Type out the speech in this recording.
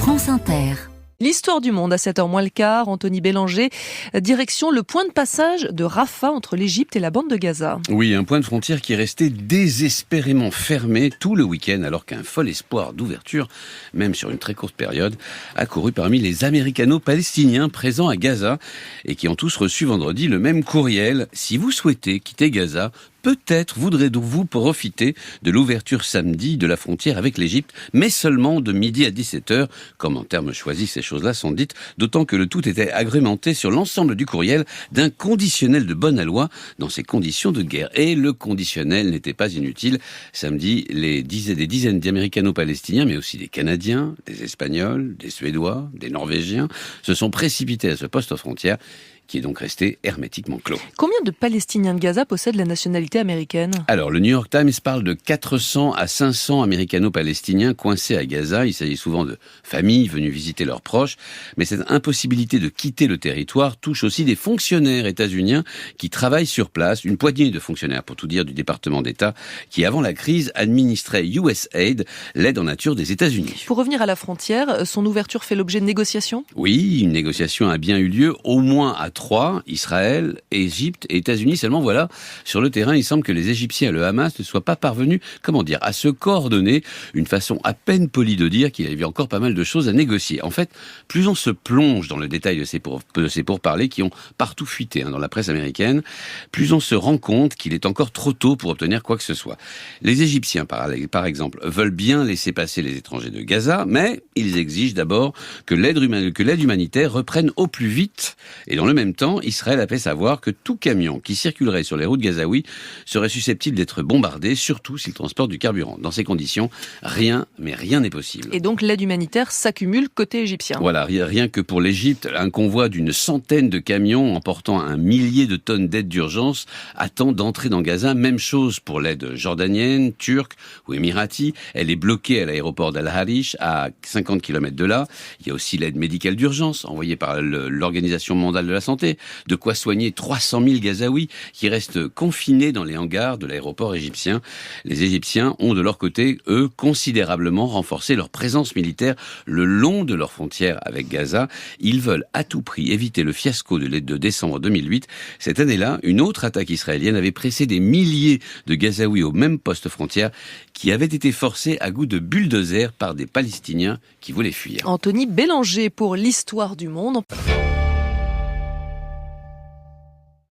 France Inter. L'histoire du monde à 7h moins le quart, Anthony Bélanger, direction le point de passage de Rafah entre l'Égypte et la bande de Gaza. Oui, un point de frontière qui est resté désespérément fermé tout le week-end alors qu'un fol espoir d'ouverture, même sur une très courte période, a couru parmi les Américano-Palestiniens présents à Gaza et qui ont tous reçu vendredi le même courriel. Si vous souhaitez quitter Gaza, peut-être voudrez-vous profiter de l'ouverture samedi de la frontière avec l'Égypte, mais seulement de midi à 17h, comme en termes choisis ces choses-là sont dites, d'autant que le tout était agrémenté sur l'ensemble du courriel d'un conditionnel de bonne loi dans ces conditions de guerre. Et le conditionnel n'était pas inutile. Samedi, des dizaines d'Américano-Palestiniens, mais aussi des Canadiens, des Espagnols, des Suédois, des Norvégiens, se sont précipités à ce poste aux frontières, qui est donc resté hermétiquement clos. Combien de Palestiniens de Gaza possèdent la nationalité américaine ? Alors, le New York Times parle de 400 à 500 Américano-Palestiniens coincés à Gaza. Il s'agit souvent de familles venues visiter leurs proches. Mais cette impossibilité de quitter le territoire touche aussi des fonctionnaires états-uniens qui travaillent sur place. Une poignée de fonctionnaires, pour tout dire, du département d'État, qui avant la crise administrait USAID, l'aide en nature des États-Unis. Pour revenir à la frontière, son ouverture fait l'objet de négociations ? Oui, une négociation a bien eu lieu, au moins à 3, Israël, Égypte et États-Unis. Seulement voilà, sur le terrain, il semble que les Égyptiens et le Hamas ne soient pas parvenus, à se coordonner, une façon à peine polie de dire qu'il y avait encore pas mal de choses à négocier. En fait, plus on se plonge dans le détail de ces pourparlers qui ont partout fuité dans la presse américaine, plus on se rend compte qu'il est encore trop tôt pour obtenir quoi que ce soit. Les Égyptiens, par exemple, veulent bien laisser passer les étrangers de Gaza, mais ils exigent d'abord que l'aide humanitaire reprenne au plus vite. Et dans le même temps, Israël a fait savoir que tout camion qui circulerait sur les routes gazaouis serait susceptible d'être bombardé, surtout s'il transporte du carburant. Dans ces conditions, rien n'est possible. Et donc l'aide humanitaire s'accumule côté égyptien. Voilà, rien que pour l'Égypte, un convoi d'une centaine de camions emportant 1 millier de tonnes d'aide d'urgence attend d'entrer dans Gaza. Même chose pour l'aide jordanienne, turque ou émirati. Elle est bloquée à l'aéroport d'Al-Harish, à 50 km de là. Il y a aussi l'aide médicale d'urgence envoyée par l'Organisation mondiale de la santé, de quoi soigner 300 000 Gazaouis qui restent confinés dans les hangars de l'aéroport égyptien. Les Égyptiens ont de leur côté, eux, considérablement renforcé leur présence militaire le long de leur frontière avec Gaza. Ils veulent à tout prix éviter le fiasco de décembre 2008. Cette année-là, une autre attaque israélienne avait pressé des milliers de Gazaouis au même poste frontière qui avaient été forcés à coups de bulldozer par des Palestiniens qui voulaient fuir. Anthony Bélanger pour l'histoire du monde.